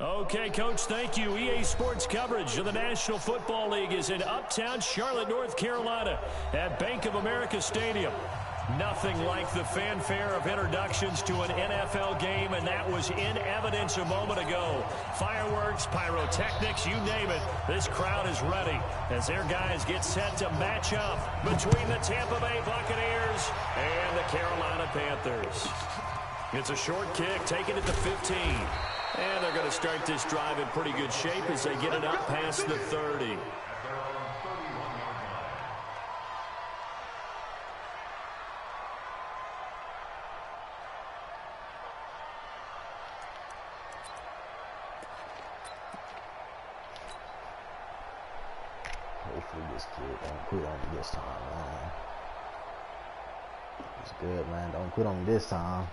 Okay, Coach, thank you. EA Sports coverage of the National Football League is in uptown Charlotte, North Carolina at Bank of America Stadium. Nothing like the fanfare of introductions to an NFL game, and that was in evidence a moment ago. Fireworks, pyrotechnics, you name it. This crowd is ready as their guys get set to match up between the Tampa Bay Buccaneers and the Carolina Panthers. It's a short kick, taken at the 15. And they're going to start this drive in pretty good shape as they get it up past the 30. Hopefully this kid don't quit on me this time, man. It's good, man. Don't quit on me this time.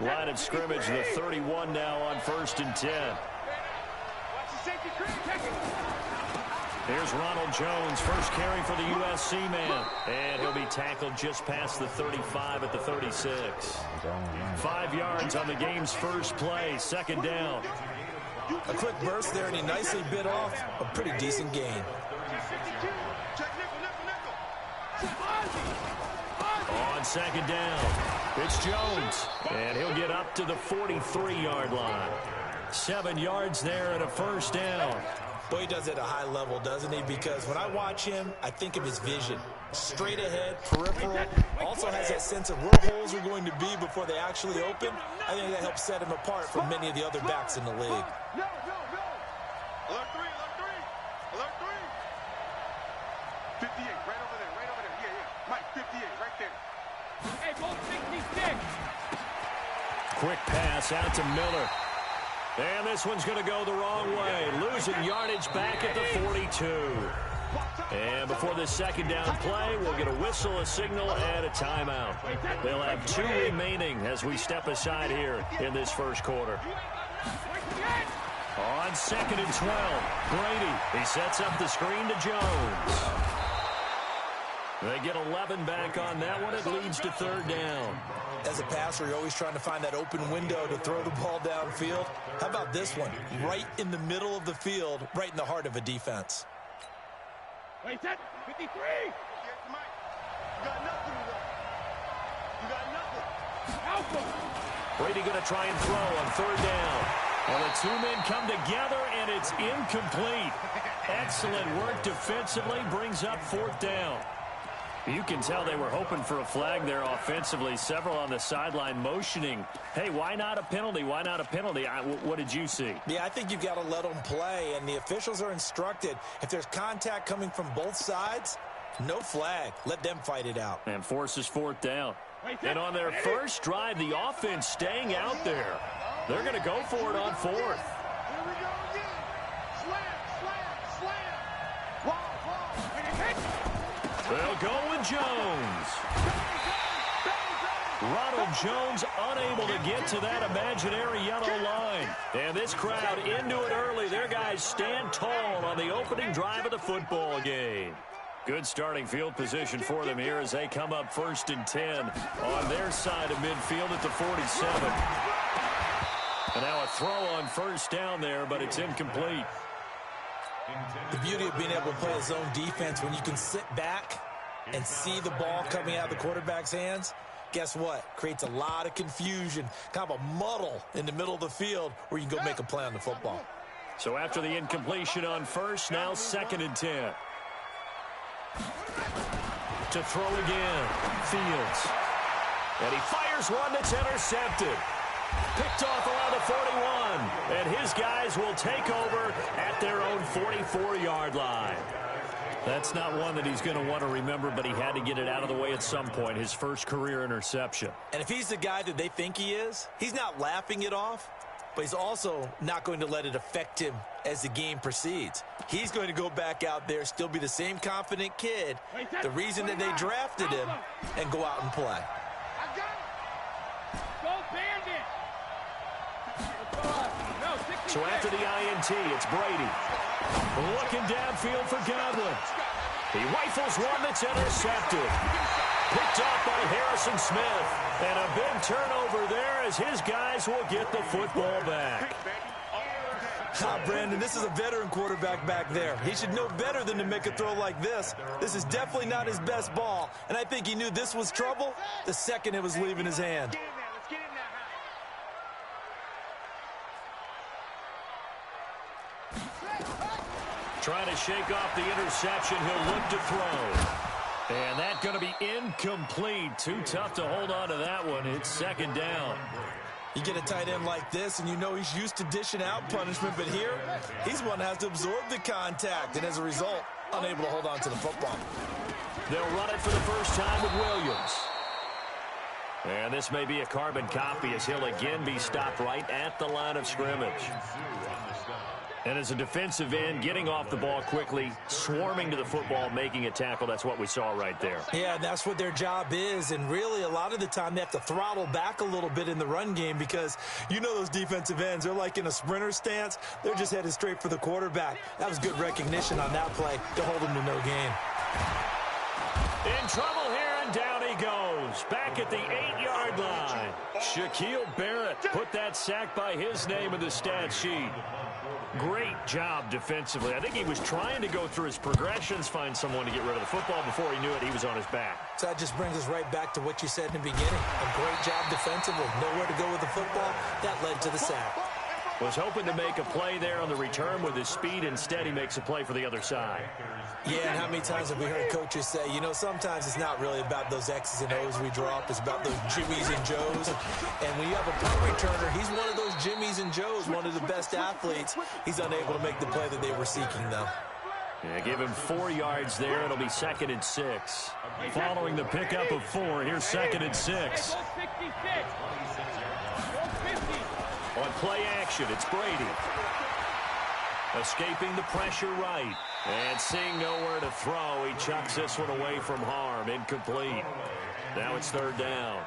Line of scrimmage, the 31 now on 1st and 10. Here's Ronald Jones, first carry for the USC man. And he'll be tackled just past the 35 at the 36. 5 yards on the game's first play, 2nd down. A quick burst there, and he nicely bit off a pretty decent gain. On 2nd down, it's Jones, and he'll get up to the 43-yard line. 7 yards there and a 1st down. Boy, he does it at a high level, doesn't he? Because when I watch him, I think of his vision. Straight ahead, peripheral, also has that sense of where holes are going to be before they actually open. I think that helps set him apart from many of the other backs in the league. Alert 3, alert 3, alert 3. 58, right over there, yeah. Mike, 58, right there. Hey, ball 66. Quick pass out to Miller. And this one's going to go the wrong way. Losing yardage back at the 42. And before this 2nd down play, we'll get a whistle, a signal, and a timeout. They'll have 2 remaining as we step aside here in this first quarter. On 2nd and 12, Brady. He sets up the screen to Jones. They get 11 back on that one. It leads to 3rd down. As a passer, you're always trying to find that open window to throw the ball downfield. How about this one? Right in the middle of the field, right in the heart of a defense. Wait, set, 53. Yes, Mike. You got nothing, you got nothing. Alpha. Brady going to try and throw on 3rd down. Well, the 2 men come together, and it's incomplete. Excellent work defensively, brings up 4th down. You can tell they were hoping for a flag there offensively. Several on the sideline motioning. Hey, why not a penalty? Why not a penalty? What did you see? Yeah, I think you've got to let them play, and the officials are instructed. If there's contact coming from both sides, no flag. Let them fight it out. And forces 4th down. And on their first drive, the offense staying out there. They're going to go for it on 4th. Here we go again. Slam. They'll go with Jones. Ronald Jones unable to get to that imaginary yellow line. And this crowd into it early. Their guys stand tall on the opening drive of the football game. Good starting field position for them here as they come up 1st and 10 on their side of midfield at the 47. And now a throw on 1st down there, but it's incomplete. The beauty of being able to play a zone defense when you can sit back and see the ball coming out of the quarterback's hands, guess what? Creates a lot of confusion, kind of a muddle in the middle of the field where you can go make a play on the football. So after the incompletion on 1st, now 2nd and 10. To throw again, Fields. And he fires one that's intercepted. Picked off around the 41, and his guys will take over at their own 44-yard line. That's not one that he's going to want to remember, but he had to get it out of the way at some point, his first career interception. And if he's the guy that they think he is, he's not laughing it off, but he's also not going to let it affect him as the game proceeds. He's going to go back out there, still be the same confident kid, the reason that they drafted him, and go out and play. Go Bandit. So after the INT, it's Brady. Looking downfield for Godwin. He rifles one that's intercepted. Picked off by Harrison Smith. And a big turnover there as his guys will get the football back. Brandon, this is a veteran quarterback back there. He should know better than to make a throw like this. This is definitely not his best ball, and I think he knew this was trouble the second it was leaving his hand. Trying to shake off the interception. He'll look to throw. And that's going to be incomplete. Too tough to hold on to that one. It's second down. You get a tight end like this, and you know he's used to dishing out punishment, but here, he's one that has to absorb the contact, and as a result, unable to hold on to the football. They'll run it for the first time with Williams. And this may be a carbon copy as he'll again be stopped right at the line of scrimmage. And as a defensive end, getting off the ball quickly, swarming to the football, making a tackle, that's what we saw right there. Yeah, and that's what their job is, and really a lot of the time they have to throttle back a little bit in the run game because you know those defensive ends, they're like in a sprinter stance. They're just headed straight for the quarterback. That was good recognition on that play to hold him to no gain. In trouble here, and down he goes. Back at the 8-yard line. Shaquille Barrett put that sack by his name in the stat sheet. Great job defensively. I think he was trying to go through his progressions, find someone to get rid of the football. Before he knew it, he was on his back. So that just brings us right back to what you said in the beginning. A great job defensively. Nowhere to go with the football. That led to the sack. Was hoping to make a play there on the return with his speed. Instead, he makes a play for the other side. Yeah, and how many times have we heard coaches say, you know, sometimes it's not really about those X's and O's we draw up. It's about those Jimmies and Joes. And when you have a punt returner, he's one of those Jimmies and Joes, one of the best athletes. He's unable to make the play that they were seeking, though. Yeah, give him 4 yards there. It'll be 2nd and 6. Following the pickup of 4, here's 2nd and 6. On play action, it's Brady. Escaping the pressure right. And seeing nowhere to throw, he chucks this one away from harm. Incomplete. Now it's 3rd down.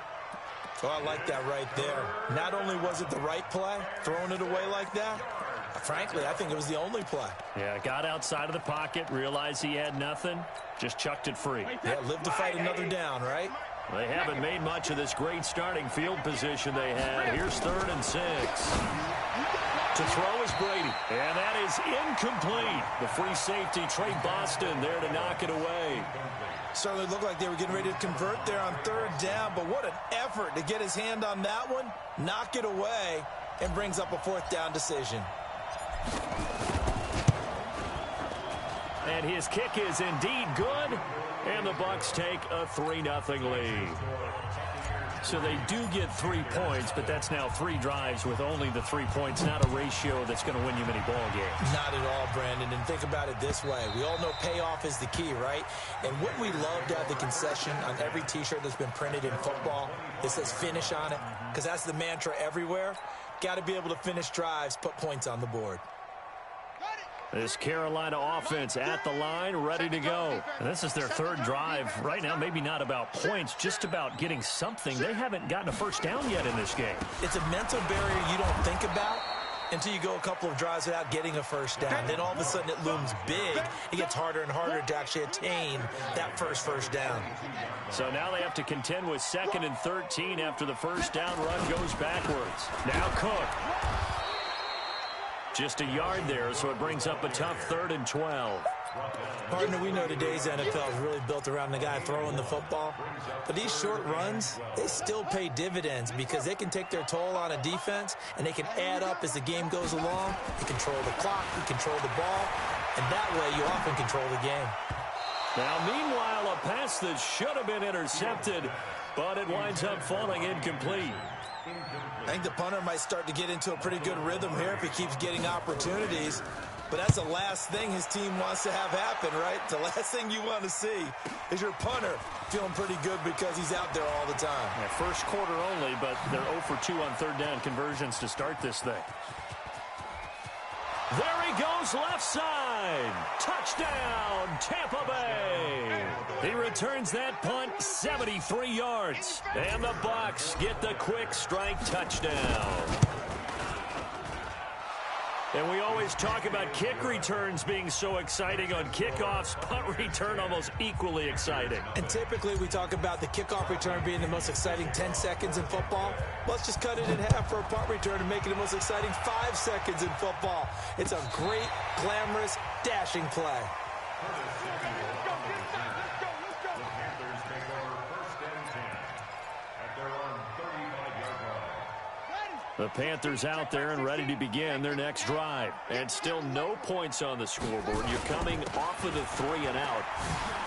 Oh, I like that right there. Not only was it the right play, throwing it away like that, frankly, I think it was the only play. Yeah, got outside of the pocket, realized he had nothing, just chucked it free. Yeah, live to fight another down, right? They haven't made much of this great starting field position they had. Here's 3rd and 6. To throw is Brady, and that is incomplete. The free safety, Trey Boston, there to knock it away. Certainly looked like they were getting ready to convert there on 3rd down, but what an effort to get his hand on that one, knock it away, and brings up a 4th down decision. And his kick is indeed good, and the Bucs take a 3-0 lead. So they do get 3 points, but that's now 3 drives with only the 3 points, not a ratio that's going to win you many ball games. Not at all, Brandon, and think about it this way. We all know payoff is the key, right? And wouldn't we love to have the concession on every T-shirt that's been printed in football that says finish on it? Because that's the mantra everywhere. Got to be able to finish drives, put points on the board. This Carolina offense at the line, ready to go. And this is their 3rd drive. Right now, maybe not about points, just about getting something. They haven't gotten a first down yet in this game. It's a mental barrier you don't think about until you go a couple of drives without getting a first down. Then all of a sudden it looms big. It gets harder and harder to actually attain that first down. So now they have to contend with 2nd and 13 after the first down run goes backwards. Now Cook. Just a yard there, so it brings up a tough 3rd and 12. Partner, we know today's NFL is really built around the guy throwing the football. But these short runs, they still pay dividends because they can take their toll on a defense, and they can add up as the game goes along. You control the clock, you control the ball, and that way you often control the game. Now, meanwhile, a pass that should have been intercepted, but it winds up falling incomplete. I think the punter might start to get into a pretty good rhythm here if he keeps getting opportunities. But that's the last thing his team wants to have happen, right? The last thing you want to see is your punter feeling pretty good because he's out there all the time. Yeah, first quarter only, but they're 0 for 2 on 3rd down conversions to start this thing. There he goes, left side. Touchdown, Tampa Bay. He returns that punt 73 yards. And the Bucs get the quick strike touchdown. And we always talk about kick returns being so exciting on kickoffs, punt return almost equally exciting. And typically we talk about the kickoff return being the most exciting 10 seconds in football. Let's just cut it in half for a punt return and make it the most exciting 5 seconds in football. It's a great, glamorous, dashing play. The Panthers out there and ready to begin their next drive. And still no points on the scoreboard. You're coming off of the 3 and out.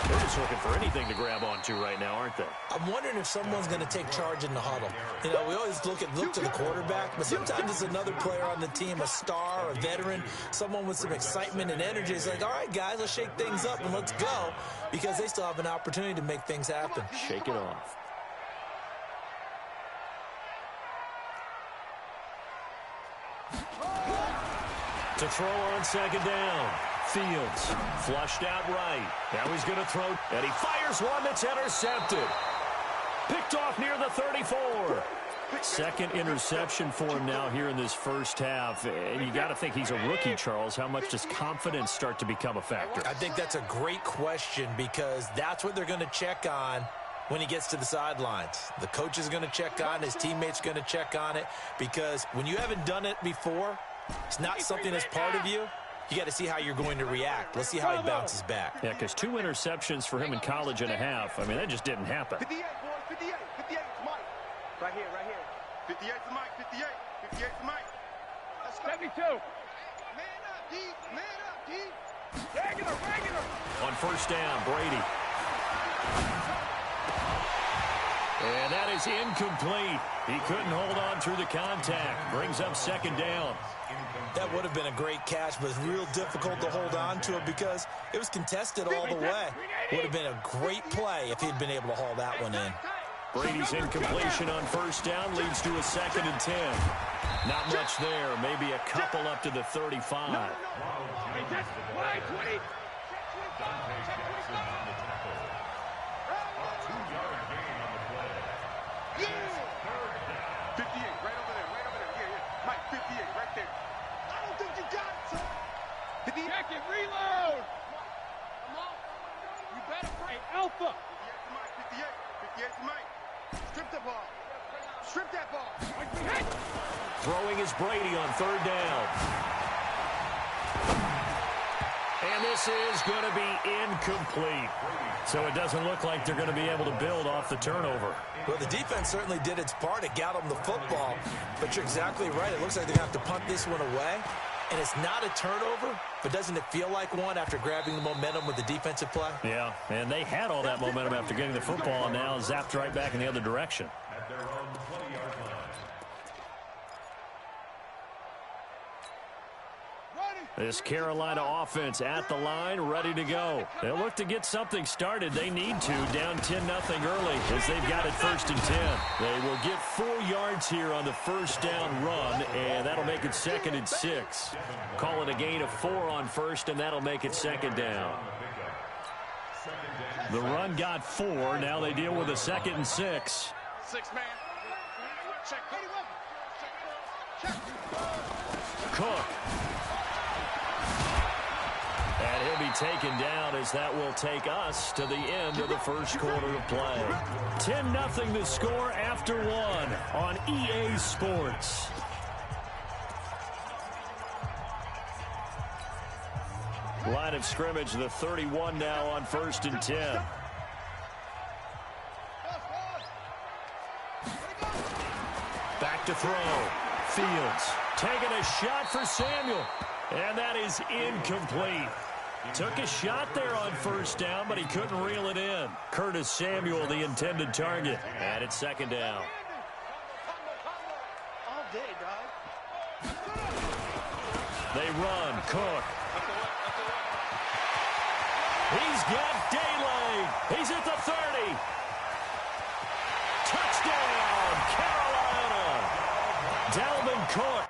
They're just looking for anything to grab onto right now, aren't they? I'm wondering if someone's going to take charge in the huddle. You know, we always look to the quarterback, but sometimes it's another player on the team, a star, a veteran, someone with some excitement and energy. It's like, all right, guys, let's shake things up and let's go, because they still have an opportunity to make things happen. Shake it off. To throw on second down. Fields flushed out right. Now he's going to throw, and he fires one that's intercepted. Picked off near the 34. Second interception for him now here in this first half. And you got to think he's a rookie, Charles. How much does confidence start to become a factor? I think that's a great question, because that's what they're going to check on when he gets to the sidelines. The coach is going to check on it. His teammates are going to check on it, because when you haven't done it before, it's not something that's part of you. You got to see how you're going to react. Let's see how he bounces back. Yeah, because 2 interceptions for him in college and a half. I mean, that just didn't happen. 58, boys, 58. 58 to Mike. Right here, right here. 58 to Mike, 58. 58 to Mike. Let's go. 72. Man up, D. Man up, D. Regular. On first down, Brady. And that is incomplete. He couldn't hold on through the contact. Brings up second down. That would have been a great catch, but it's real difficult to hold on to it because it was contested all the way. Would have been a great play if he'd been able to haul that one in. Brady's incompletion on first down leads to a 2nd and 10. Not much there. Maybe a couple up to the 35. Hey, that's line 20. 58, right over there, right over there. Yeah. Mike, 58, right there. I don't think you got it, son. 58. Check it, reload. Come on. You better pray. Alpha. 58 to Mike, 58. 58 to Mike. Strip the ball. Strip that ball. Hit. Throwing is Brady on third down. And this is going to be incomplete. So it doesn't look like they're going to be able to build off the turnover. Well, the defense certainly did its part. It got them the football. But you're exactly right. It looks like they're going to have to punt this one away. And it's not a turnover, but doesn't it feel like one after grabbing the momentum with the defensive play? Yeah, and they had all that momentum after getting the football, and now zapped right back in the other direction. This Carolina offense at the line, ready to go. They'll look to get something started. They need to, down 10-0 early as they've got it 1st and 10. They will get 4 yards here on the first down run, and that'll make it 2nd and 6. Call it a gain of 4 on first, and that'll make it 2nd down. The run got 4. Now they deal with a 2nd and 6. 6-man. Check. Cook. And he'll be taken down as that will take us to the end of the first quarter of play. 10-0 the score after 1 on EA Sports. Line of scrimmage, the 31 now on 1st and 10. Back to throw. Fields taking a shot for Samuel. And that is incomplete. Took a shot there on first down, but he couldn't reel it in. Curtis Samuel, the intended target. And it's 2nd down. All day, dog. They run. Cook. He's got daylight. He's at the 30. Touchdown, Carolina. Dalvin Cook.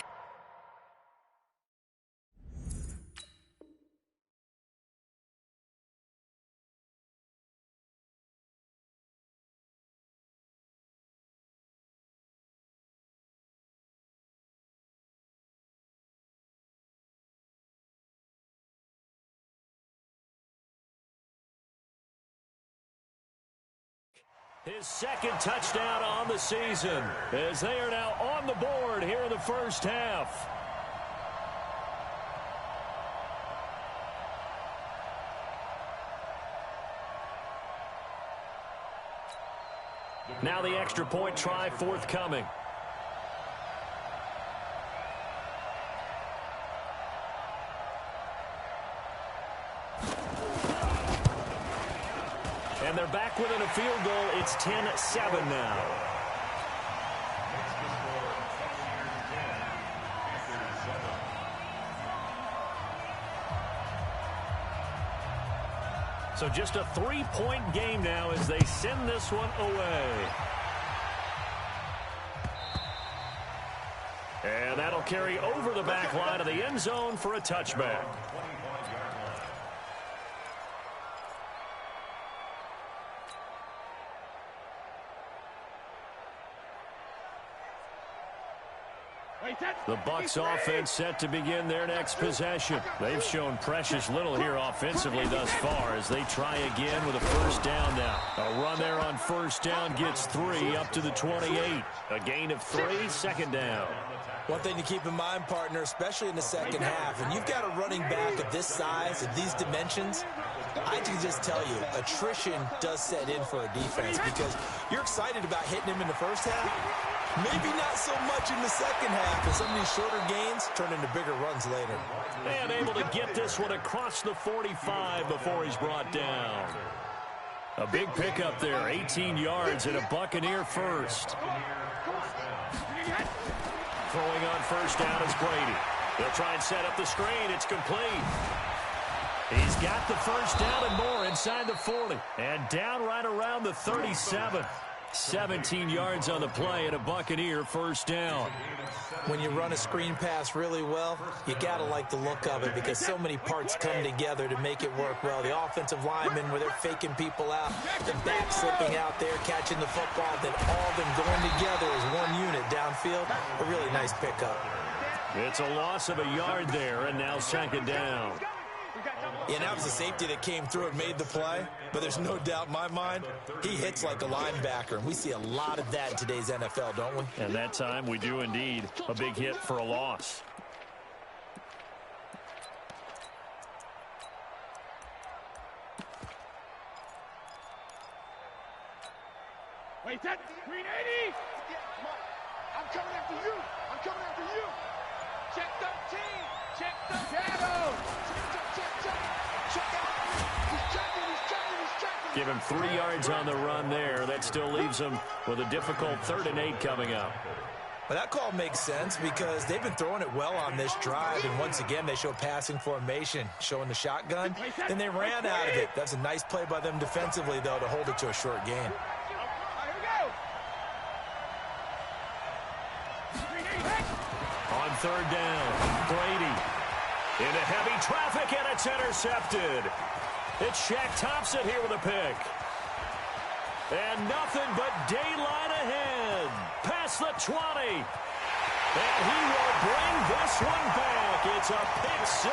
His second touchdown on the season as they are now on the board here in the first half. Now the extra point try forthcoming. And they're back within a field goal. It's 10-7 now. So just a 3-point game now as they send this one away. And that'll carry over the back line of the end zone for a touchback. The Bucs offense set to begin their next possession. They've shown precious little here offensively thus far as they try again with a first down now. A run there on first down gets 3 up to the 28. A gain of 3, second down. One thing to keep in mind, partner, especially in the second half, when you've got a running back of this size, of these dimensions, I can just tell you, attrition does set in for a defense because you're excited about hitting him in the first half. Maybe not so much in the second half, and some of these shorter gains turn into bigger runs later. And able to get this one across the 45 before he's brought down. A big pickup there, 18 yards and a Buccaneer first. Throwing on first down is Brady. They'll try and set up the screen. It's complete. He's got the first down and more inside the 40. And down right around the 37. 17 yards on the play and a Buccaneer first down. When you run a screen pass really well, you got to like the look of it because so many parts come together to make it work well. The offensive linemen where they're faking people out, the back slipping out there, catching the football, then all of them going together as one unit downfield. A really nice pickup. It's a loss of a yard there, and now second down. Yeah, that was the safety that came through and made the play, but there's no doubt in my mind, he hits like a linebacker, and we see a lot of that in today's NFL, don't we? And that time we do indeed. A big hit for a loss. Wait, that 380! I'm coming after you! I'm coming after you! Check 13! Check the shadow! Give him 3 yards on the run there. That still leaves him with a difficult 3rd and 8 coming up. Well, that call makes sense because they've been throwing it well on this drive, and once again they show passing formation, showing the shotgun, and they ran out of it. That's a nice play by them defensively, though, to hold it to a short gain. On 3rd down, Brady into heavy traffic, and it's intercepted. It's Shaq Thompson here with a pick. And nothing but daylight ahead. Past the 20. And he will bring this one back. It's a pick 6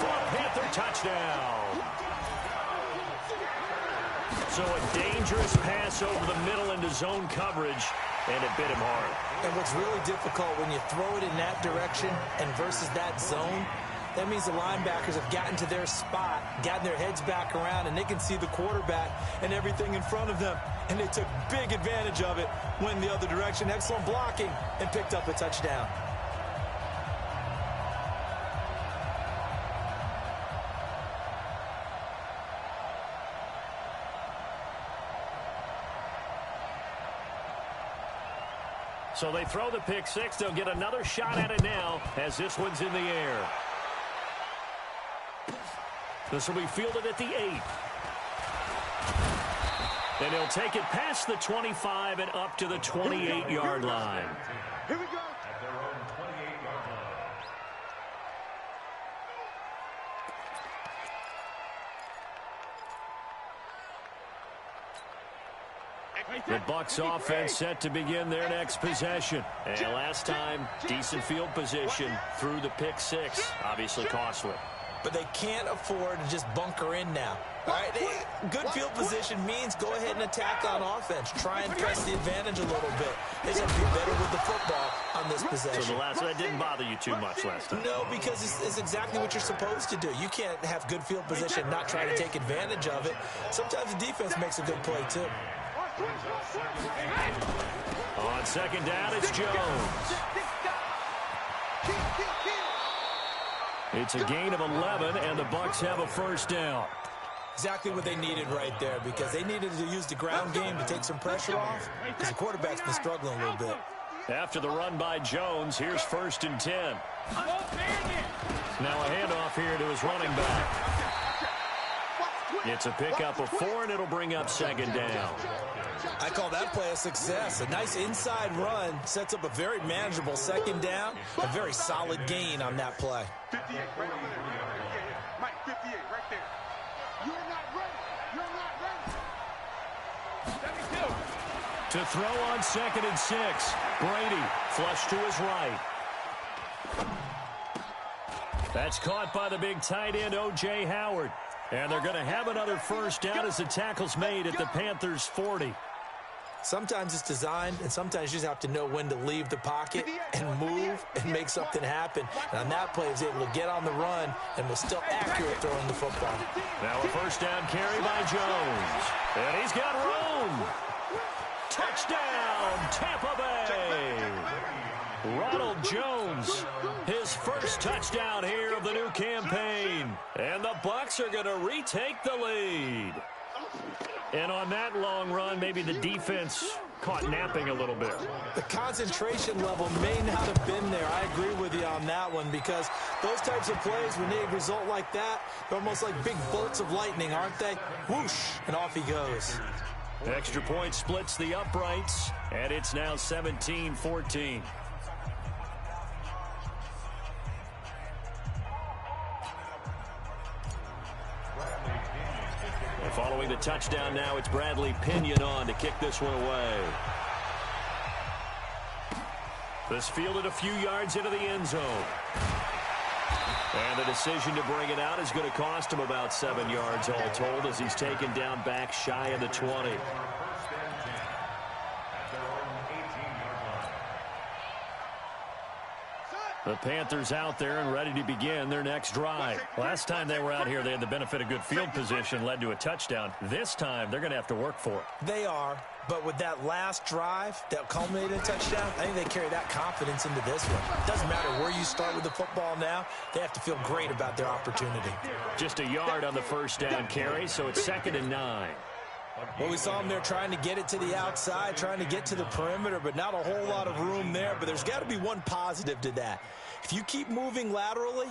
for a Panther touchdown. So a dangerous pass over the middle into zone coverage, and it bit him hard. And what's really difficult when you throw it in that direction and versus that zone, that means the linebackers have gotten to their spot, gotten their heads back around, and they can see the quarterback and everything in front of them. And they took big advantage of it, went the other direction, excellent blocking, and picked up a touchdown. So they throw the pick 6. They'll get another shot at it now as this one's in the air. This will be fielded at the 8. And he'll take it past the 25 and up to the 28-yard line. Here we go. At their own 28-yard line. The Bucs offense set to begin their next possession. And last time, decent field position through the pick 6. Obviously costly. but they can't afford to just bunker in now. All right, good field position means go ahead and attack on offense. Try and press the advantage a little bit. They just have to be better with the football on this possession. So that didn't bother you too much last time? No, because it's exactly what you're supposed to do. You can't have good field position and not try to take advantage of it. Sometimes the defense makes a good play, too. On second down, it's Jones. It's a gain of 11, and the Bucs have a first down. Exactly what they needed right there, because they needed to use the ground game to take some pressure off, because the quarterback's been struggling a little bit. After the run by Jones, here's 1st and 10. Now a handoff here to his running back. It's a pickup of 4, and it'll bring up second down. I call that play a success. A nice inside run sets up a very manageable second down. A very solid gain on that play. 58, right there. Mike, 58, right there. You're not ready. You're not ready. 72. To throw on 2nd and 6. Brady flush to his right. That's caught by the big tight end, O.J. Howard. And they're going to have another first down as the tackle's made at the Panthers' 40. Sometimes it's designed, and sometimes you just have to know when to leave the pocket and move and make something happen. And on that play, he was able to get on the run and was still accurate throwing the football. Now a first down carry by Jones. And he's got room. Touchdown, Tampa Bay. Ronald Jones, his first touchdown here of the new campaign. And the Bucs are going to retake the lead. And on that long run, maybe the defense caught napping a little bit. The concentration level may not have been there. I agree with you on that one, because those types of plays, when they result like that, they're almost like big bolts of lightning, aren't they? Whoosh, and off he goes. Extra point splits the uprights, and it's now 17-14. Following the touchdown now, it's Bradley Pinion on to kick this one away. This fielded a few yards into the end zone. And the decision to bring it out is going to cost him about 7 yards all told, as he's taken down back shy of the 20. The Panthers out there and ready to begin their next drive. Last time they were out here, they had the benefit of good field position, led to a touchdown. This time, they're going to have to work for it. They are, but with that last drive that culminated in a touchdown, I think they carry that confidence into this one. It doesn't matter where you start with the football now. They have to feel great about their opportunity. Just a yard on the first down carry, so it's 2nd and 9. Well, we saw them there trying to get it to the outside, trying to get to the perimeter, but not a whole lot of room there. But there's got to be one positive to that. If you keep moving laterally,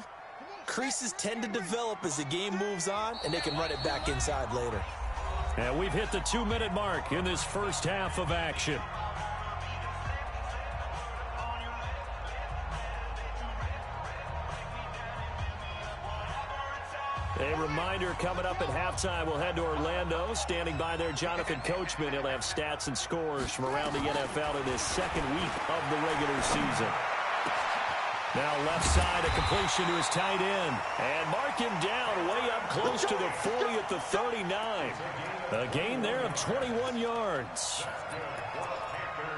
creases tend to develop as the game moves on, and they can run it back inside later. And we've hit the 2-minute mark in this first half of action. A reminder, coming up at halftime, we'll head to Orlando. Standing by there, Jonathan Coachman. He'll have stats and scores from around the NFL in his second week of the regular season. Now left side, a completion to his tight end. And mark him down way up close to the 40 at the 39. A gain there of 21 yards.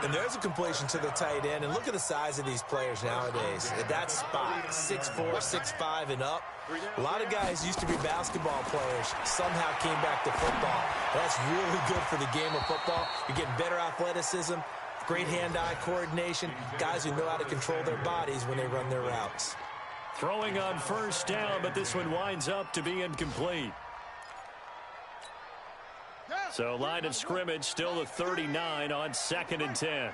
And there's a completion to the tight end. And look at the size of these players nowadays. At that spot, 6'4", 6'5", and up. A lot of guys used to be basketball players, somehow came back to football. That's really good for the game of football. You're getting better athleticism, great hand-eye coordination, guys who know how to control their bodies when they run their routes. Throwing on first down, but this one winds up to be incomplete. So line of scrimmage still the 39 on 2nd and 10.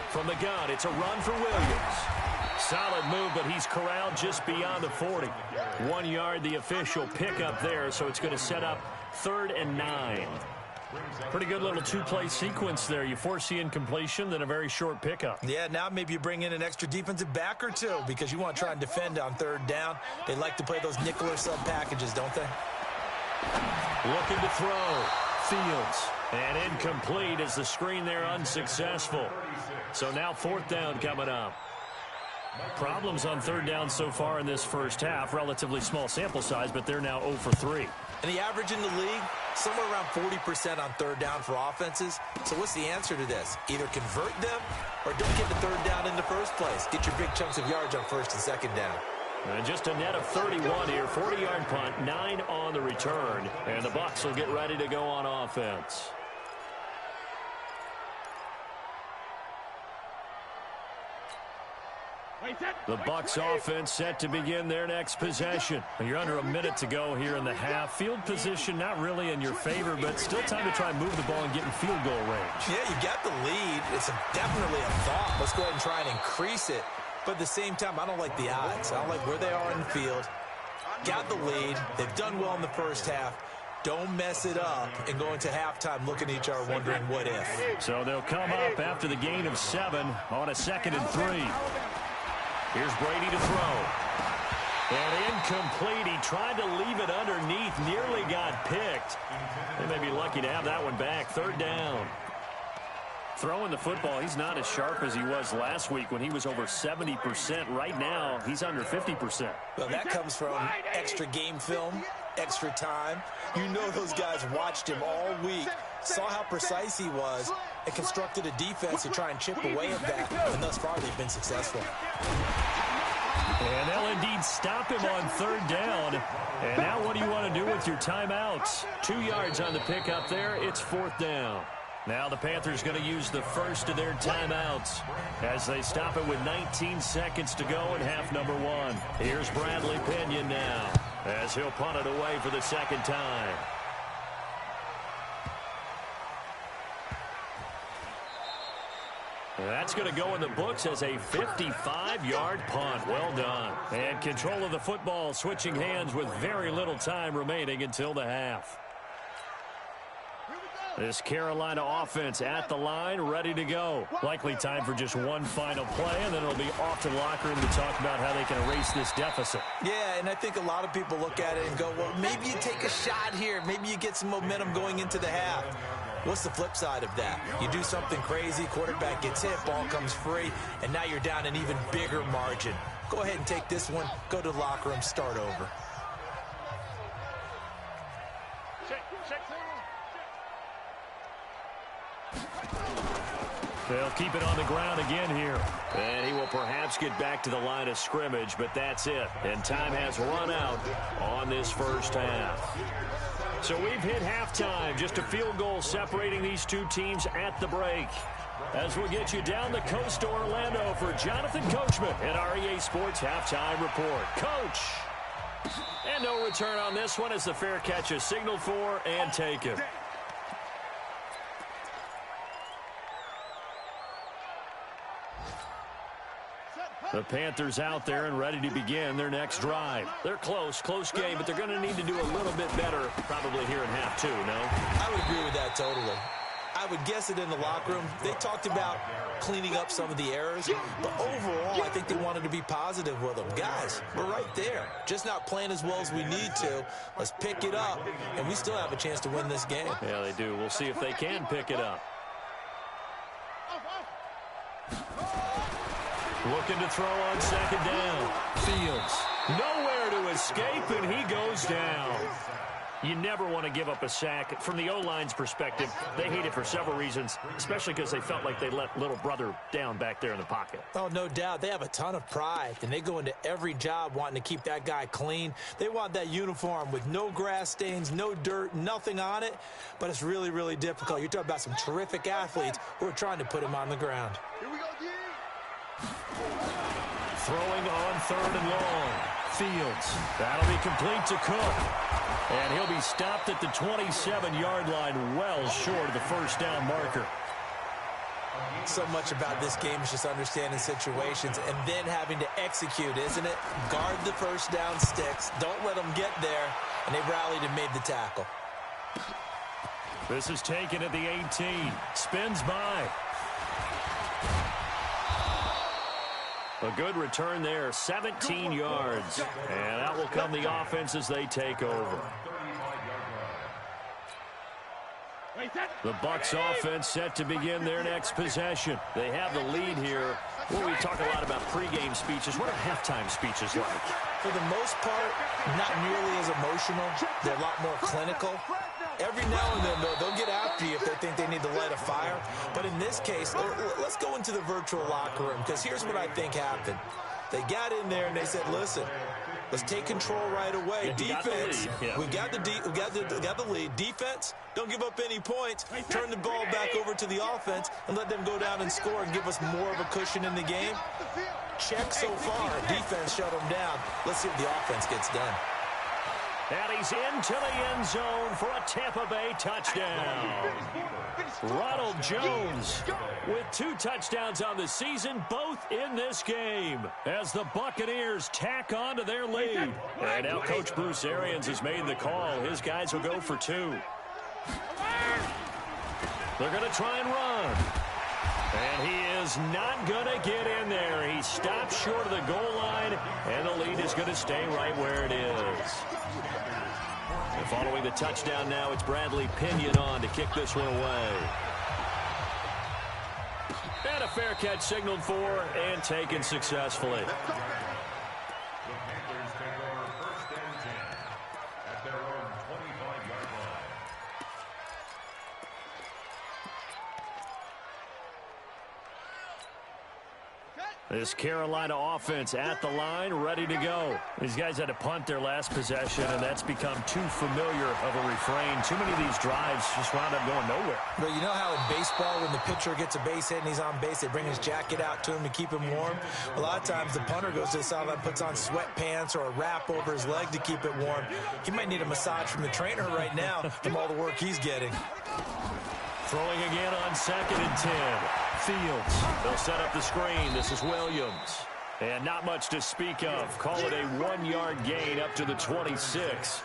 From the gun, it's a run for Williams. Solid move, but he's corralled just beyond the 40. 1 yard, the official pickup there, so it's going to set up 3rd and 9. Pretty good little two-play sequence there. You force the incompletion, then a very short pickup. Yeah, now maybe you bring in an extra defensive back or two because you want to try and defend on 3rd down. They like to play those nickel or sub packages, don't they? Looking to throw. Fields. And incomplete as the screen there unsuccessful. So now 4th down coming up. Problems on third down so far in this first half. Relatively small sample size, but they're now 0 for 3. And the average in the league, somewhere around 40% on third down for offenses. So what's the answer to this? Either convert them or don't get the third down in the first place. Get your big chunks of yards on first and second down. And just a net of 31 here. 40-yard punt, 9 on the return. And the Bucs will get ready to go on offense. The Bucs offense set to begin their next possession. You're under a minute to go here in the half. Field position not really in your favor, but still time to try and move the ball and get in field goal range. Yeah, you got the lead. It's definitely a thought. Let's go ahead and try and increase it. But at the same time, I don't like the odds. I don't like where they are in the field. Got the lead. They've done well in the first half. Don't mess it up and go into halftime looking at each other wondering what if. So they'll come up after the gain of 7 on a 2nd and 3. Here's Brady to throw. And incomplete. He tried to leave it underneath. Nearly got picked. They may be lucky to have that one back. Third down. Throwing the football, he's not as sharp as he was last week when he was over 70%. Right now, he's under 50%. Well, that comes from extra game film, extra time. You know those guys watched him all week, saw how precise he was, and constructed a defense to try and chip away at that. And thus far, they've been successful. And they'll indeed stop him on third down. And now what do you want to do with your timeouts? 2 yards on the pickup there. It's 4th down. Now the Panthers going to use the first of their timeouts as they stop it with 19 seconds to go in half number 1. Here's Bradley Pinion now as he'll punt it away for the second time. That's going to go in the books as a 55-yard punt. Well done. And control of the football switching hands with very little time remaining until the half. This Carolina offense at the line, ready to go. Likely time for just one final play, and then it'll be off to the locker room to talk about how they can erase this deficit. Yeah, and I think a lot of people look at it and go, well, maybe you take a shot here. Maybe you get some momentum going into the half. What's the flip side of that? You do something crazy, quarterback gets hit, ball comes free, and now you're down an even bigger margin. Go ahead and take this one, go to the locker room, start over. They'll keep it on the ground again here. And he will perhaps get back to the line of scrimmage, but that's it. And time has run out on this first half. So we've hit halftime. Just a field goal separating these two teams at the break. As we'll get you down the coast to Orlando for Jonathan Coachman at our EA Sports Halftime Report. Coach! And no return on this one as the fair catch is signaled for and taken. The Panthers out there and ready to begin their next drive. They're close game, but they're going to need to do a little bit better probably here in half 2, no? I would agree with that totally. I would guess it in the locker room. They talked about cleaning up some of the errors, but overall, I think they wanted to be positive with them. Guys, we're right there. Just not playing as well as we need to. Let's pick it up, and we still have a chance to win this game. Yeah, they do. We'll see if they can pick it up. Looking to throw on second down. Fields. Nowhere to escape, and he goes down. You never want to give up a sack. From the O-line's perspective, they hate it for several reasons, especially because they felt like they let little brother down back there in the pocket. Oh, no doubt. They have a ton of pride, and they go into every job wanting to keep that guy clean. They want that uniform with no grass stains, no dirt, nothing on it, but it's really, really difficult. You're talking about some terrific athletes who are trying to put him on the ground. Here we go, G. Throwing on third and long. Fields. That'll be complete to Cook. And he'll be stopped at the 27-yard line, well short of the first down marker. So much about this game is just understanding situations and then having to execute, isn't it? Guard the first down sticks. Don't let them get there. And they rallied and made the tackle. This is taken at the 18. Spins by. A good return there, 17 yards. And that will come the offense as they take over. The Bucs offense set to begin their next possession. They have the lead here, Well, we talk a lot about pregame speeches. What are halftime speeches like? For the most part, not nearly as emotional. They're a lot more clinical. Every now and then, though, they'll get after you if they think they need to light a fire. But in this case, let's go into the virtual locker room, because here's what I think happened. They got in there and they said, listen, let's take control right away. Defense, we got the lead. Defense, don't give up any points. Turn the ball back over to the offense and let them go down and score and give us more of a cushion in the game. Check so far. Defense shut them down. Let's see if the offense gets done. And he's into the end zone for a Tampa Bay touchdown. Ronald Jones with 2 touchdowns on the season, both in this game, as the Buccaneers tack on to their lead. And now Coach Bruce Arians has made the call. His guys will go for 2. They're going to try and run. And he is not going to get in there. He stops short of the goal line, and the lead is going to stay right where it is. And following the touchdown now, it's Bradley Pinion on to kick this one away. And a fair catch signaled for and taken successfully. The Panthers take over 1st and 10 at their own 25-yard line. This Carolina offense at the line, ready to go. These guys had to punt their last possession, and that's become too familiar of a refrain. Too many of these drives just wound up going nowhere. But you know how in baseball, when the pitcher gets a base hit and he's on base, they bring his jacket out to him to keep him warm? A lot of times the punter goes to the sideline, puts on sweatpants or a wrap over his leg to keep it warm. He might need a massage from the trainer right now from all the work he's getting. Throwing again on 2nd and 10. Fields. They'll set up the screen. This is Williams. And not much to speak of. Call it a 1-yard gain up to the 26.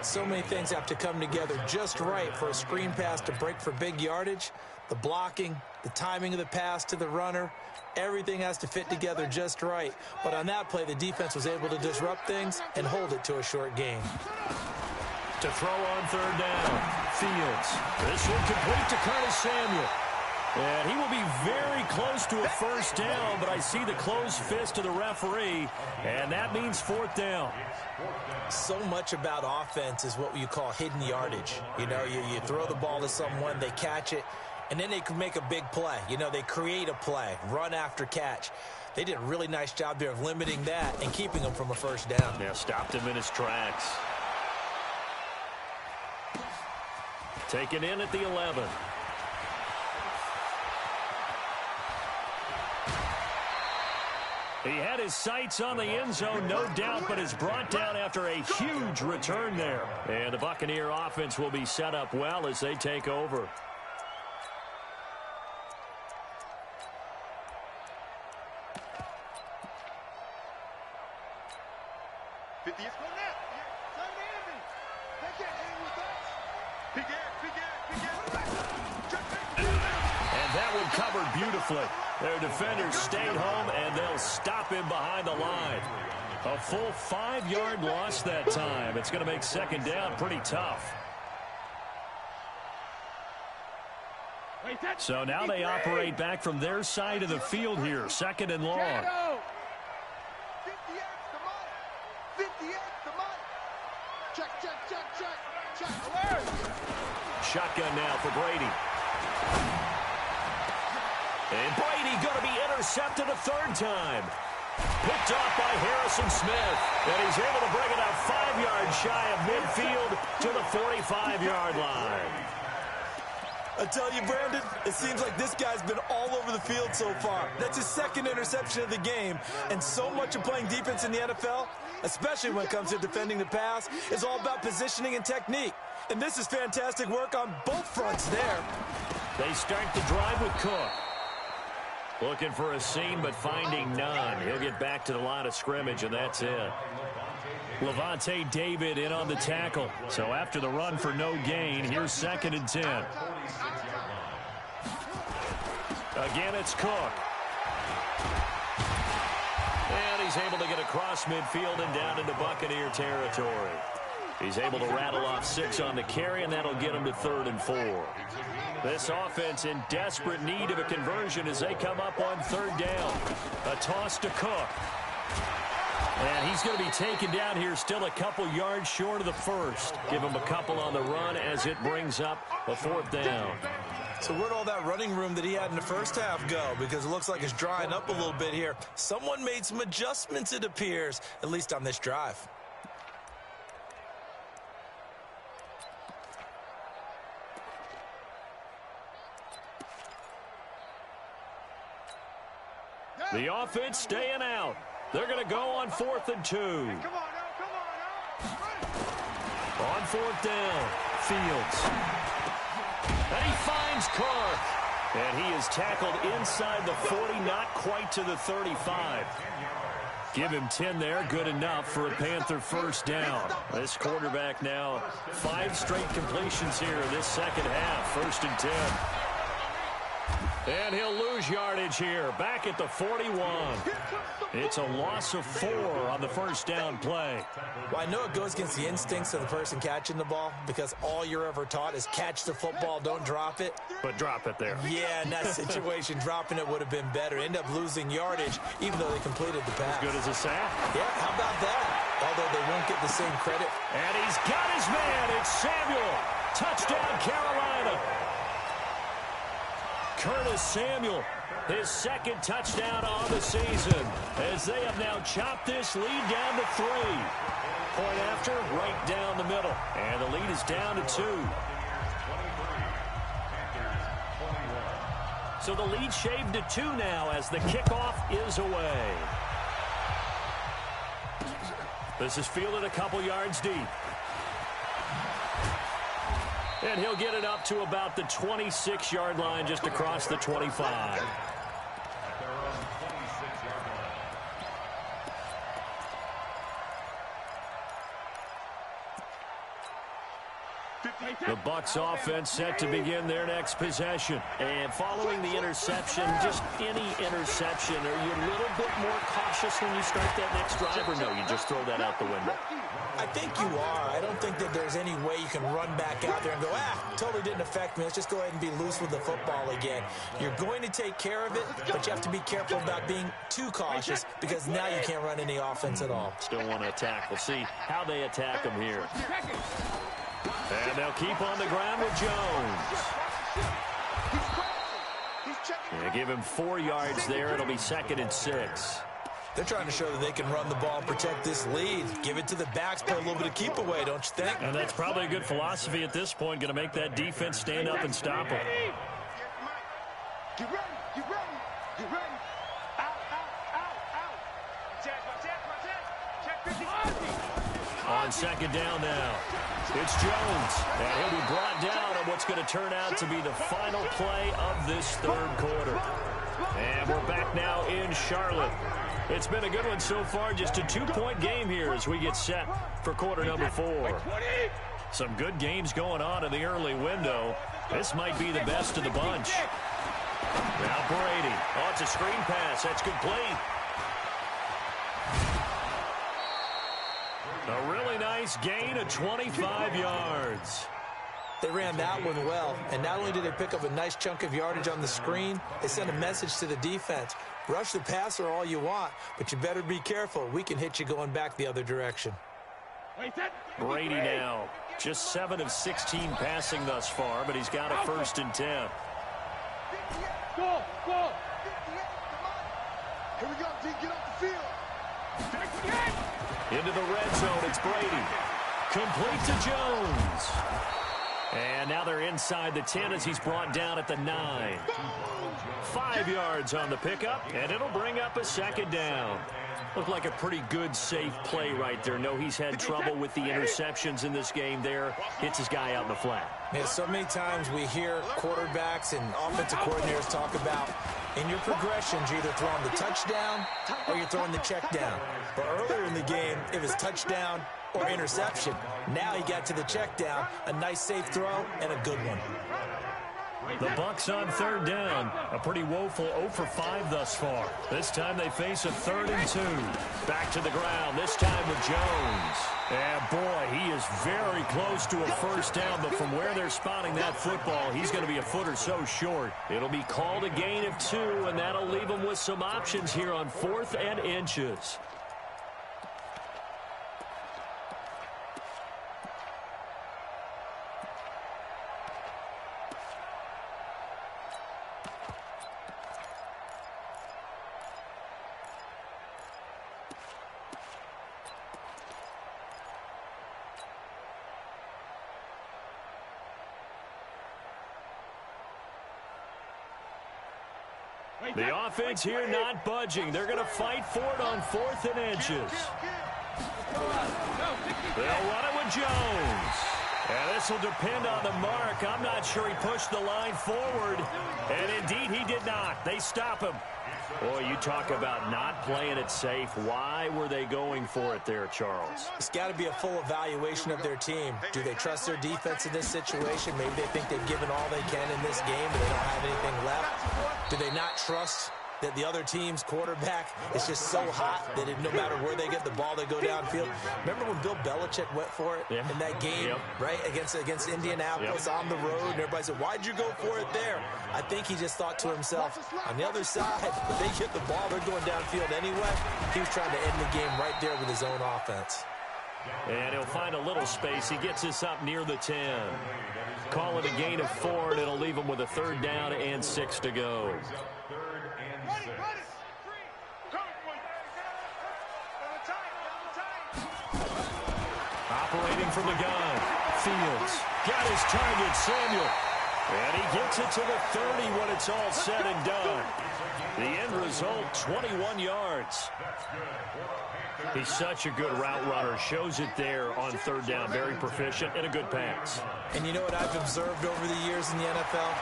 So many things have to come together just right for a screen pass to break for big yardage. The blocking, the timing of the pass to the runner, everything has to fit together just right. But on that play, the defense was able to disrupt things and hold it to a short gain. To throw on 3rd down. Fields. This one complete to Curtis Samuel. And he will be very close to a 1st down, but I see the closed fist of the referee, and that means 4th down. So much about offense is what you call hidden yardage. You know, you throw the ball to someone, they catch it, and then they can make a big play. You know, they create a play, run after catch. They did a really nice job there of limiting that and keeping him from a 1st down. Yeah, stopped him in his tracks. Taken in at the 11. He had his sights on the end zone, no doubt, but is brought down after a huge return there. And the Buccaneer offense will be set up well as they take over. And that one covered beautifully. Their defenders stayed home, and they'll stop him behind the line. A full 5-yard loss that time. It's going to make 2nd down pretty tough. So now they operate back from their side of the field here. 2nd and long. 58's the money. Check. Alert. Shotgun now for Brady. And Brady going to be intercepted a 3rd time. Picked off by Harrison Smith. And he's able to bring it out 5 yards shy of midfield to the 45-yard line. I tell you, Brandon, it seems like this guy's been all over the field so far. That's his 2nd interception of the game. And so much of playing defense in the NFL, especially when it comes to defending the pass, is all about positioning and technique. And this is fantastic work on both fronts there. They start the drive with Cook. Looking for a seam, but finding none. He'll get back to the line of scrimmage, and that's it. Levante David in on the tackle. So after the run for no gain, here's 2nd and 10. Again, it's Cook. And he's able to get across midfield and down into Buccaneer territory. He's able to rattle off 6 on the carry, and that'll get him to 3rd and 4. This offense in desperate need of a conversion as they come up on 3rd down. A toss to Cook. And he's going to be taken down here still a couple yards short of the first. Give him a couple on the run as it brings up a 4th down. So where'd all that running room that he had in the first half go? Because it looks like it's drying up a little bit here. Someone made some adjustments, it appears, at least on this drive. The offense staying out. They're going to go on 4th and 2. Come on now. On 4th down, Fields. And he finds Clark. And he is tackled inside the 40, not quite to the 35. Give him 10 there, good enough for a Panther 1st down. This quarterback now 5 straight completions here in this second half, 1st and 10. And he'll lose yardage here, back at the 41. It's a loss of 4 on the 1st down play. Well, I know it goes against the instincts of the person catching the ball because all you're ever taught is catch the football, don't drop it. But drop it there. Yeah, in that situation, dropping it would have been better. End up losing yardage, even though they completed the pass. As good as a sack. Yeah, how about that? Although they won't get the same credit. And he's got his man. It's Samuel. Touchdown, Carolina. Curtis Samuel, his 2nd touchdown on the season, as they have now chopped this lead down to 3. Point after, right down the middle. And the lead is down to 2. So the lead shaved to 2 now as the kickoff is away. This is fielded a couple yards deep. And he'll get it up to about the 26-yard line, just across the 25. The Bucs offense set to begin their next possession. And following the interception, just any interception, are you a little bit more cautious when you start that next drive, or no, you just throw that out the window? I think you are. I don't think that there's any way you can run back out there and go, totally didn't affect me. Let's just go ahead and be loose with the football again. You're going to take care of it, but you have to be careful about being too cautious because now you can't run any offense at all. Still want to attack. We'll see how they attack them here. And they'll keep on the ground with Jones. They give him 4 yards there. It'll be 2nd and 6. They're trying to show that they can run the ball and protect this lead. Give it to the backs, play a little bit of keep away, don't you think? And that's probably a good philosophy at this point. Going to make that defense stand up and stop them. Get ready, get ready, get ready. Out, out, out, out. Check 50. On 2nd down now, it's Jones. And he'll be brought down on what's going to turn out to be the final play of this 3rd quarter. And we're back now in Charlotte. It's been a good one so far, just a 2-point game here as we get set for quarter number 4. Some good games going on in the early window. This might be the best of the bunch. Now Brady. Oh, it's a screen pass. That's complete. A really nice gain of 25 yards. They ran that one well, and not only did they pick up a nice chunk of yardage on the screen, they sent a message to the defense. Rush the passer all you want, but you better be careful. We can hit you going back the other direction. Brady now, just 7 of 16 passing thus far, but he's got a 1st and 10. Go! Here we go, D. Get off the field. Into the red zone, it's Brady. Complete to Jones. And now they're inside the 10 as he's brought down at the 9. 5 yards on the pickup, and it'll bring up a 2nd down. Looked like a pretty good, safe play right there. No, he's had trouble with the interceptions in this game there. Hits his guy out in the flat. Yeah, so many times we hear quarterbacks and offensive coordinators talk about in your progressions, you're either throwing the touchdown or you're throwing the check down. But earlier in the game, it was touchdown or interception. Now he got to the check down, a nice safe throw, and a good one. The Bucs on third down. A pretty woeful 0 for 5 thus far. This time they face a 3rd and 2. Back to the ground, this time with Jones. And boy, he is very close to a first down, but from where they're spotting that football, he's going to be a foot or so short. It'll be called a gain of 2, and that'll leave him with some options here on 4th and inches. The offense here not budging. They're going to fight for it on 4th and inches. They'll run it with Jones. And this will depend on the mark. I'm not sure he pushed the line forward. And indeed, he did not. They stop him. Boy, you talk about not playing it safe. Why were they going for it there, Charles? It's got to be a full evaluation of their team. Do they trust their defense in this situation? Maybe they think they've given all they can in this game, but they don't have anything left. Do they not trust that the other team's quarterback is just so hot that no matter where they get the ball, they go downfield? Remember when Bill Belichick went for it in that game, right, against Indianapolis on the road, and everybody said, why'd you go for it there? I think he just thought to himself, on the other side, if they get the ball, they're going downfield anyway. He was trying to end the game right there with his own offense. And he'll find a little space. He gets us up near the 10. Call it a gain of 4, and it'll leave him with a 3rd down and 6 to go. Operating from the gun, Fields got his target, Samuel. And he gets it to the 30 when it's all said and done. The end result, 21 yards. He's such a good route runner. Shows it there on 3rd down. Very proficient and a good pass. And you know what I've observed over the years in the NFL?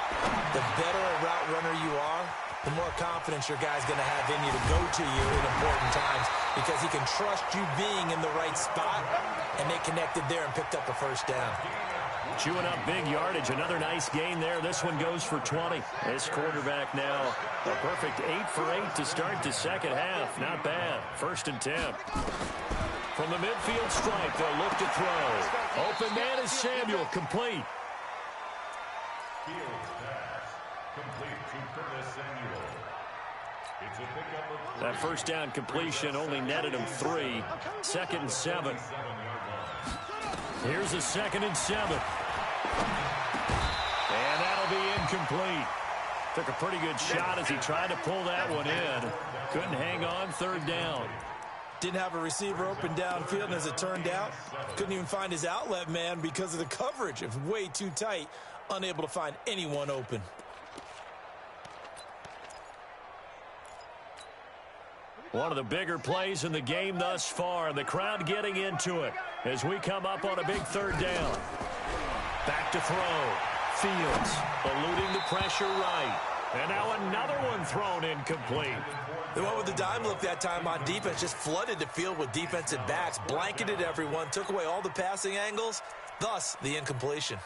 The better a route runner you are, the more confidence your guy's going to have in you to go to you in important times, because he can trust you being in the right spot, and they connected there and picked up a first down. Chewing up big yardage. Another nice gain there. This one goes for 20. This quarterback now a perfect 8 for 8 to start the second half. Not bad. 1st and 10. From the midfield stripe, they'll look to throw. Open man is Samuel. Complete. That first down completion only netted him 3. 2nd and 7. Here's a 2nd and 7. And that'll be incomplete. Took a pretty good shot as he tried to pull that one in. Couldn't hang on 3rd down. Didn't have a receiver open downfield, and as it turned out, couldn't even find his outlet man because of the coverage. It was way too tight, unable to find anyone open. One of the bigger plays in the game thus far. The crowd getting into it as we come up on a big 3rd down. Back to throw. Fields eluding the pressure right. And now another one thrown incomplete. The one with the dime look that time on defense just flooded the field with defensive backs, blanketed everyone, took away all the passing angles, thus the incompletion.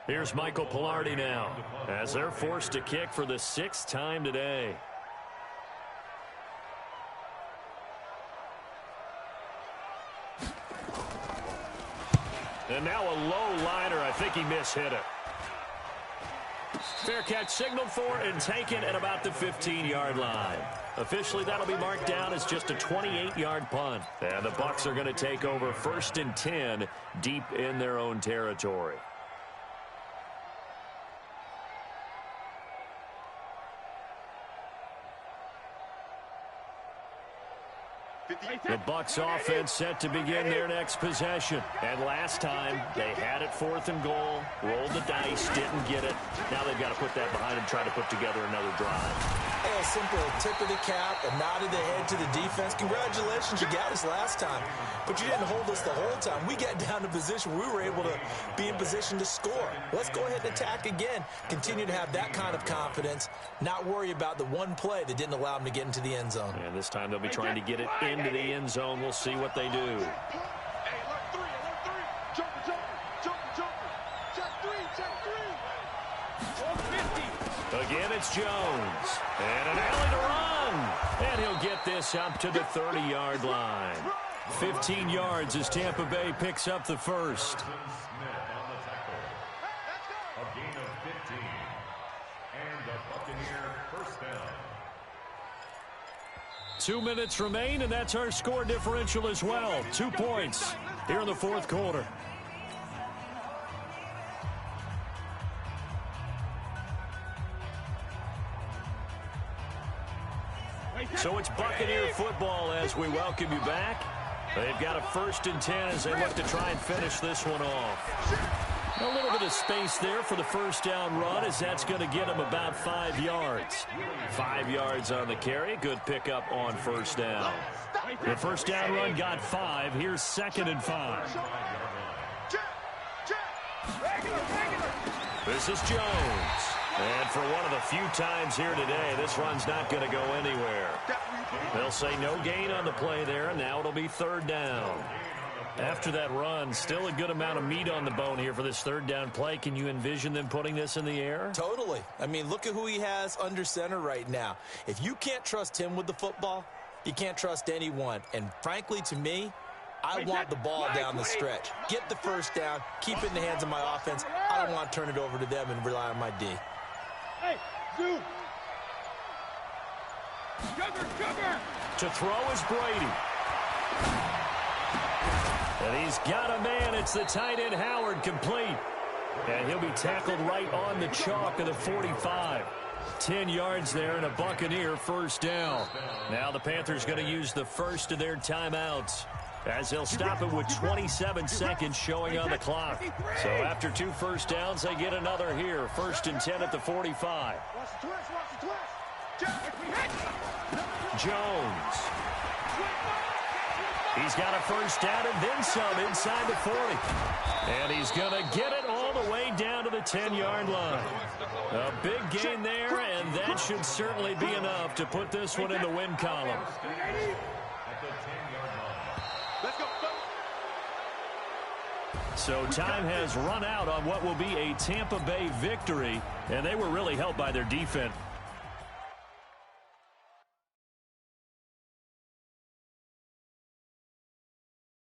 Here's Michael Pilardi now as they're forced to kick for the 6th time today. And now a low liner. I think he mishit it. Fair catch signaled for and taken at about the 15-yard line. Officially, that'll be marked down as just a 28-yard punt. And the Bucs are going to take over 1st and 10 deep in their own territory. The Bucs offense set to begin their next possession. And last time, they had it 4th and goal, rolled the dice, didn't get it. Now they've got to put that behind them, try to put together another drive. Hey, a simple tip of the cap, a nod of the head to the defense. Congratulations, you got us last time. But you didn't hold us the whole time. We got down to position where we were able to be in position to score. Let's go ahead and attack again. Continue to have that kind of confidence, not worry about the one play that didn't allow them to get into the end zone. And this time they'll be trying to get it into into the end zone. We'll see what they do. Hey, alert three. Jumper, jumper. Check three. 450. Again, it's Jones. And an alley to run. And he'll get this up to the 30-yard line. 15 yards as Tampa Bay picks up the first. Smith on the tackle. A gain of 15. And the Buccaneer first down. 2 minutes remain, and that's our score differential as well. 2 points here in the fourth quarter. So it's Buccaneer football as we welcome you back. They've got a 1st and 10 as they look to try and finish this one off. A little bit of space there for the first down run, as that's going to get them about 5 yards. 5 yards on the carry. Good pickup on first down. The first down run got 5. Here's 2nd and 5. This is Jones. And for one of the few times here today, this run's not going to go anywhere. They'll say no gain on the play there, and now it'll be 3rd down. After that run, still a good amount of meat on the bone here for this 3rd down play. Can you envision them putting this in the air? Totally. I mean, look at who he has under center right now. If you can't trust him with the football, you can't trust anyone. And frankly, to me, I want the ball down the stretch. Get the first down, keep it in the hands of my offense. I don't want to turn it over to them and rely on my D. Hey, Zoo. Cover. To throw is Brady. And he's got a man. It's the tight end Howard, complete. And he'll be tackled right on the chalk of the 45. 10 yards there and a Buccaneer first down. Now the Panthers going to use the first of their timeouts, as they'll stop it with 27 seconds showing on the clock. So after 2 first downs, they get another here. 1st and 10 at the 45. Jones. He's got a first down and then some inside the 40. And he's going to get it all the way down to the 10-yard line. A big gain there, and that should certainly be enough to put this one in the win column. So time has run out on what will be a Tampa Bay victory, and they were really helped by their defense.